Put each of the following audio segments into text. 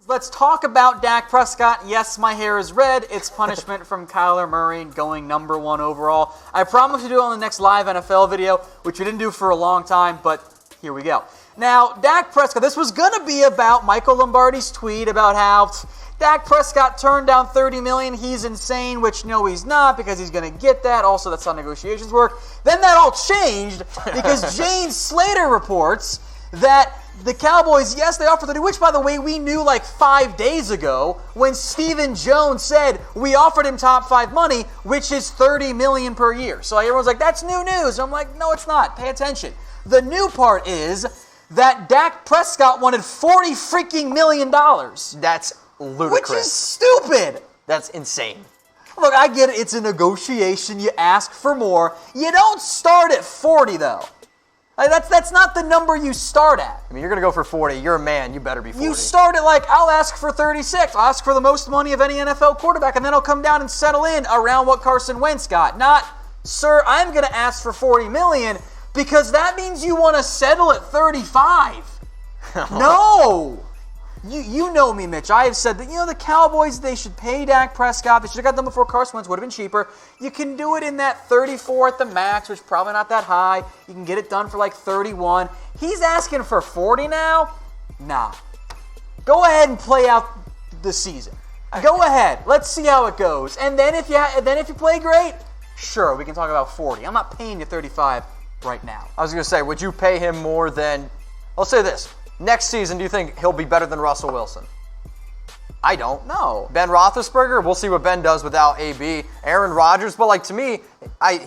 Let's talk about Dak Prescott. Yes, my hair is red. It's punishment from Kyler Murray going number 1 overall. I promise to do it on the next live NFL video, which we didn't do for a long time, but here we go. Now, Dak Prescott, this was going to be about Michael Lombardi's tweet about how Dak Prescott turned down $30 million. He's insane, which no, he's not, because he's going to get that. Also, that's how negotiations work. Then that all changed because Jane Slater reports that the Cowboys, yes, they offered $30, which, by the way, we knew like 5 days ago when Stephen Jones said we offered him top 5 money, which is $30 million per year. So everyone's like, that's new news. I'm like, no, it's not. Pay attention. The new part is that Dak Prescott wanted $40 freaking million. That's ludicrous. Which is stupid. That's insane. Look, I get it. It's a negotiation. You ask for more. You don't start at 40, though. That's not the number you start at. I mean, you're going to go for 40. You're a man. You better be 40. You start at I'll ask for 36. I'll ask for the most money of any NFL quarterback, and then I'll come down and settle in around what Carson Wentz got. Not, sir, I'm going to ask for $40 million because that means you want to settle at 35. No. You know me, Mitch. I have said that, the Cowboys, they should pay Dak Prescott. They should have got them before Carson Wentz. Would have been cheaper. You can do it in that 34 at the max, which is probably not that high. You can get it done for 31. He's asking for 40 now? Nah. Go ahead and play out the season. Go ahead. Let's see how it goes. And then if you play great, sure, we can talk about 40. I'm not paying you 35 right now. I was going to say, would you pay him more than, I'll say this, next season, do you think he'll be better than Russell Wilson? I don't know. Ben Roethlisberger, we'll see what Ben does without AB. Aaron Rodgers, but to me,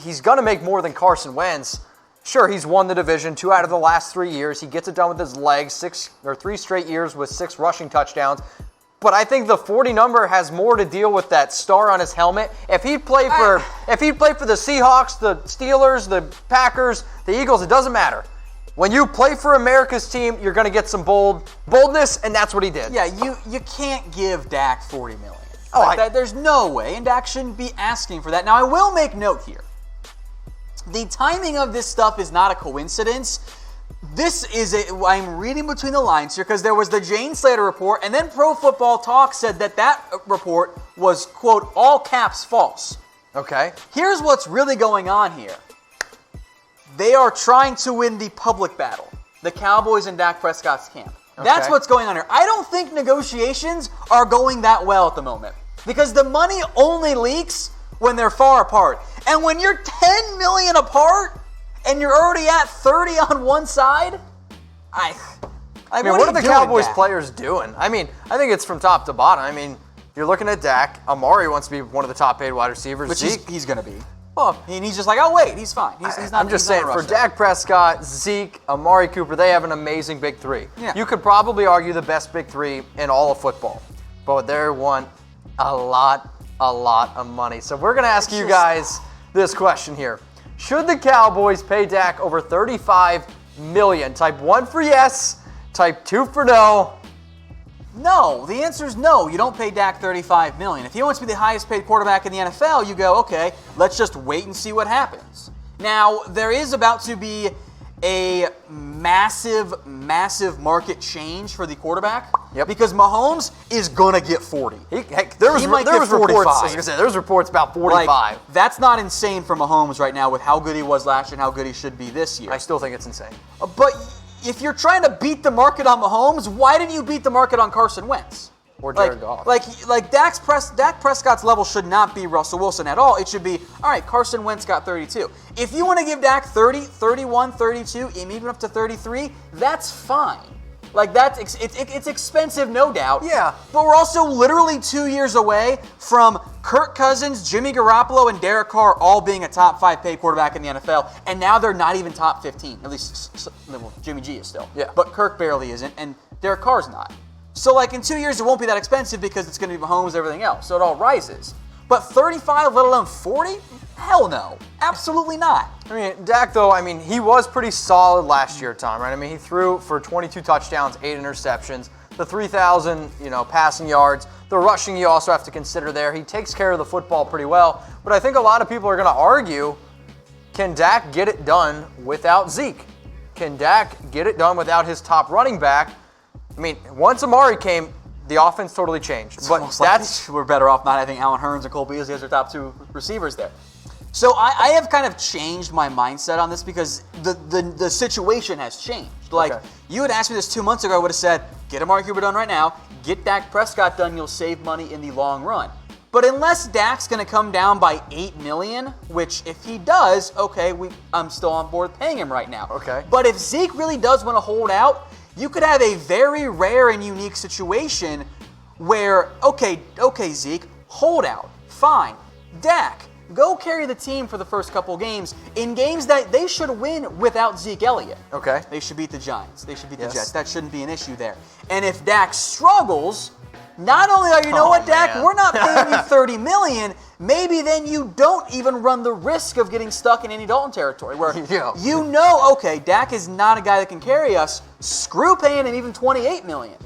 he's going to make more than Carson Wentz. Sure, he's won the division 2 out of the last 3 years. He gets it done with his legs, 3 straight years with 6 rushing touchdowns. But I think the 40 number has more to deal with that star on his helmet. If he'd play for the Seahawks, the Steelers, the Packers, the Eagles, it doesn't matter. When you play for America's team, you're going to get some boldness, and that's what he did. Yeah, you can't give Dak $40 million. There's no way, and Dak shouldn't be asking for that. Now, I will make note here. The timing of this stuff is not a coincidence. I'm reading between the lines here because there was the Jane Slater report, and then Pro Football Talk said that report was, quote, all caps false. Okay. Here's what's really going on here. They are trying to win the public battle, the Cowboys and Dak Prescott's camp. Okay. That's what's going on here. I don't think negotiations are going that well at the moment because the money only leaks when they're far apart. And when you're $10 million apart and you're already at 30 on one side, I mean, what are the Cowboys players doing? I mean, I think it's from top to bottom. I mean, you're looking at Dak. Amari wants to be one of the top paid wide receivers. Which he's going to be. Well, and he's just oh, wait, he's fine. He's not. I'm just saying, for Dak Prescott, Zeke, Amari Cooper, they have an amazing big 3. Yeah. You could probably argue the best big 3 in all of football. But they want a lot of money. So we're going to ask you guys this question here. Should the Cowboys pay Dak over $35 million? Type 1 for yes, type 2 for no. No, the answer is no. You don't pay Dak $35 million. If he wants to be the highest paid quarterback in the NFL, you go, okay, let's just wait and see what happens. Now, there is about to be a massive market change for the quarterback. Yep. Because Mahomes is going to get 40. There was reports about 45. That's not insane for Mahomes right now with how good he was last year and how good he should be this year. I still think it's insane. But if you're trying to beat the market on Mahomes, why didn't you beat the market on Carson Wentz? Or Jared Goff. Dak Prescott's level should not be Russell Wilson at all. It should be, all right, Carson Wentz got 32. If you want to give Dak 30, 31, 32, and even up to 33, that's fine. It's expensive, no doubt. Yeah. But we're also literally 2 years away from Kirk Cousins, Jimmy Garoppolo, and Derek Carr all being a top 5 paid quarterback in the NFL, and now they're not even top 15. At least Jimmy G is still. Yeah. But Kirk barely isn't, and Derek Carr's not. So in 2 years, it won't be that expensive because it's going to be Mahomes and everything else. So it all rises. But 35, let alone 40? Hell no. Absolutely not. I mean, Dak, though, he was pretty solid last year, Tom, right? He threw for 22 touchdowns, 8 interceptions, the 3,000, passing yards. The rushing you also have to consider there. He takes care of the football pretty well. But I think a lot of people are going to argue, can Dak get it done without Zeke? Can Dak get it done without his top running back? Once Amari came, The offense totally changed. But we're better off not having Allen Hurns and Cole Beasley as our top two receivers there. So I have kind of changed my mindset on this because the situation has changed. Like, you had asked me this 2 months ago, I would have said, get Amari Cooper done right now, get Dak Prescott done, you'll save money in the long run. But unless Dak's going to come down by $8 million, which if he does, okay, I'm still on board paying him right now. Okay. But if Zeke really does want to hold out, you could have a very rare and unique situation where, okay, Zeke, hold out, fine. Dak, go carry the team for the first couple games in games that they should win without Zeke Elliott. Okay. They should beat the Giants. They should beat the Jets. That shouldn't be an issue there. And if Dak struggles, not only are Dak, we're not paying you $30 million. Maybe then you don't even run the risk of getting stuck in Andy Dalton territory, where okay, Dak is not a guy that can carry us. Screw paying him even $28 million.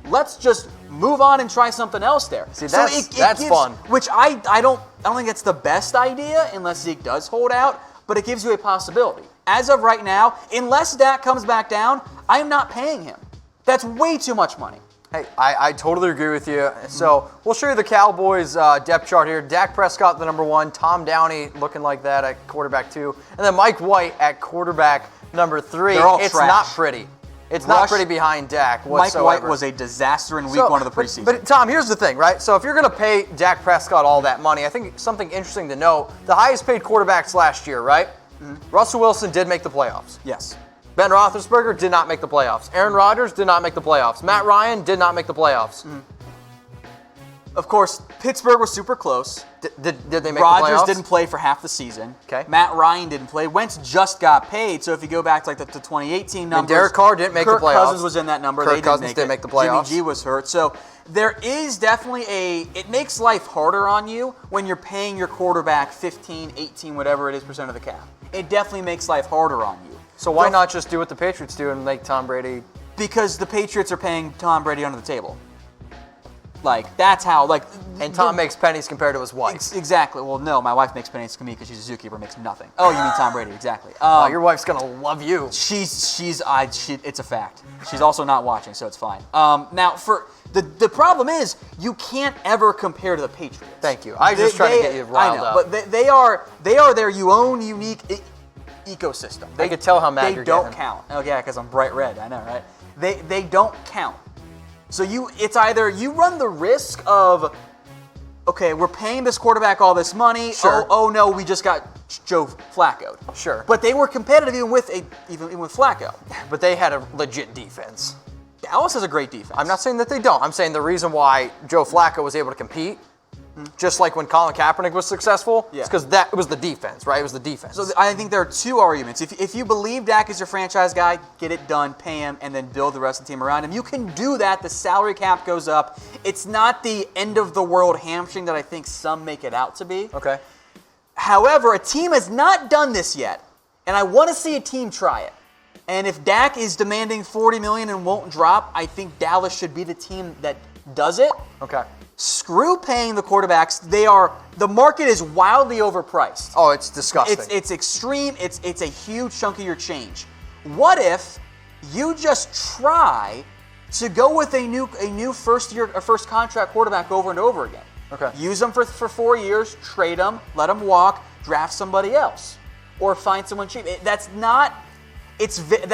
Let's just move on and try something else there. See, that's fun. Which I don't think it's the best idea unless Zeke does hold out, but it gives you a possibility. As of right now, unless Dak comes back down, I am not paying him. That's way too much money. Hey, I totally agree with you. So we'll show you the Cowboys depth chart here. Dak Prescott, the number 1. Tom Downey looking like that at quarterback 2. And then Mike White at quarterback number 3. They're all it's trash. Not pretty. It's not pretty behind Dak whatsoever. Mike White was a disaster in week 1 of the preseason. But Tom, here's the thing, right? So if you're going to pay Dak Prescott all that money, I think something interesting to note, the highest paid quarterbacks last year, right? Russell Wilson did make the playoffs. Yes. Ben Roethlisberger did not make the playoffs. Aaron Rodgers did not make the playoffs. Matt Ryan did not make the playoffs. Of course, Pittsburgh was super close. Did they make the playoffs? Rodgers didn't play for half the season. Okay. Matt Ryan didn't play. Wentz just got paid. So if you go back to like the 2018 numbers, Derek Carr didn't make the playoffs. Kirk Cousins was in that number. Kirk Cousins didn't make the playoffs. Jimmy G was hurt. So there is definitely it makes life harder on you when you're paying your quarterback 15, 18, whatever it is % of the cap. It definitely makes life harder on you. So why not just do what the Patriots do and make Tom Brady? Because the Patriots are paying Tom Brady under the table. Like, that's how, And Tom makes pennies compared to his wife. Exactly. Well, no, my wife makes pennies to me because she's a zookeeper, makes nothing. Oh, you mean Tom Brady, exactly. Your wife's going to love you. It's a fact. She's also not watching, so it's fine. Now, for the problem is, you can't ever compare to the Patriots. Thank you. I was just trying to get you riled up. But they are their own unique ecosystem. They could tell how mad you're They don't getting. count. Oh, yeah, because I'm bright red. I know, right? They don't count. So it's either you run the risk of, okay, we're paying this quarterback all this money. Sure. Oh no, we just got Joe Flacco'd. Sure. But they were competitive even with Flacco. But they had a legit defense. Dallas has a great defense. I'm not saying that they don't. I'm saying the reason why Joe Flacco was able to compete, just like when Colin Kaepernick was successful, it's because it was the defense, right? It was the defense. So I think there are two arguments. If you believe Dak is your franchise guy, get it done, pay him, and then build the rest of the team around him. You can do that. The salary cap goes up. It's not the end of the world hamstring that I think some make it out to be. Okay. However, a team has not done this yet, and I want to see a team try it. And if Dak is demanding $40 million and won't drop, I think Dallas should be the team that does it. Okay. Screw paying the quarterbacks. The market is wildly overpriced. Oh, it's disgusting. It's extreme. It's a huge chunk of your change. What if you just try to go with a new first contract quarterback over and over again? Okay. Use them for 4 years, trade them, let them walk, draft somebody else, or find someone cheap. That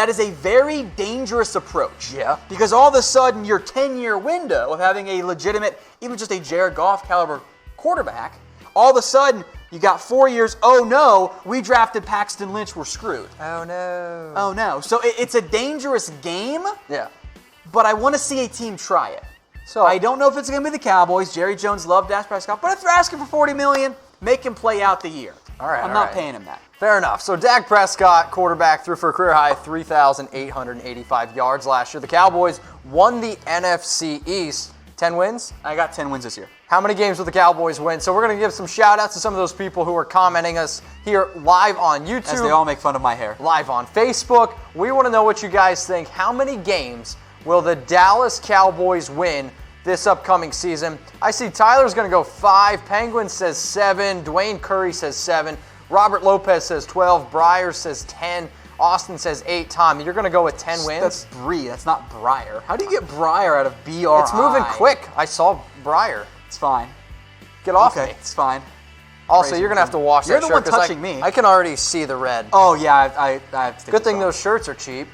is a very dangerous approach. Yeah. Because all of a sudden, your 10-year window of having a legitimate, even just a Jared Goff caliber quarterback, all of a sudden, you got 4 years, oh no, we drafted Paxton Lynch, we're screwed. Oh no. Oh no. So it's a dangerous game, Yeah. but I want to see a team try it. So I don't know if it's going to be the Cowboys. Jerry Jones loved Dak Prescott, but if they're asking for $40 million, make him play out the year. All right. I'm not paying him that. Fair enough. So Dak Prescott, quarterback, threw for a career high 3,885 yards last year. The Cowboys won the NFC East. 10 wins? I got 10 wins this year. How many games will the Cowboys win? So we're going to give some shout-outs to some of those people who are commenting us here live on YouTube. As they all make fun of my hair. Live on Facebook. We want to know what you guys think. How many games will the Dallas Cowboys win this upcoming season? I see Tyler's going to go 5. Penguin says 7. Dwayne Curry says 7. Robert Lopez says 12. Breyer says 10. Austin says 8. Tom, you're going to go with 10 wins? That's Bree. That's not Breyer. How do you get Breyer out of B-R-I? It's moving quick. I saw Breyer. It's fine. Get off okay, me. It's fine. Also, Crazy you're going to have to wash You're that the shirt. one touching me. I can already see the red. Oh, yeah. I have to take Good thing this off. those shirts are cheap.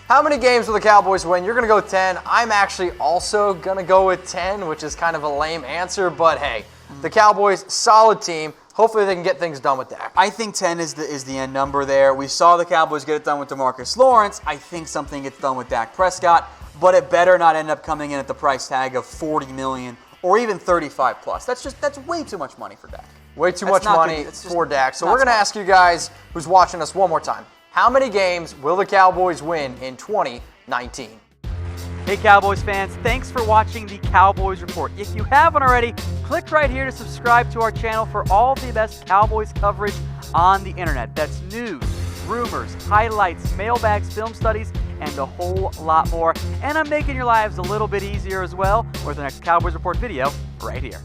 How many games will the Cowboys win? You're going to go 10. I'm actually also going to go with 10, which is kind of a lame answer. But, hey, the Cowboys, solid team. Hopefully they can get things done with Dak. I think 10 is the end number there. We saw the Cowboys get it done with DeMarcus Lawrence. I think something gets done with Dak Prescott. But it better not end up coming in at the price tag of $40 million or even 35 plus. That's way too much money for Dak. Way too much money for Dak. So we're going to ask you guys who's watching us one more time. How many games will the Cowboys win in 2019? Hey Cowboys fans, thanks for watching the Cowboys Report. If you haven't already, click right here to subscribe to our channel for all the best Cowboys coverage on the internet. That's news, rumors, highlights, mailbags, film studies, and a whole lot more. And I'm making your lives a little bit easier as well with the next Cowboys Report video right here.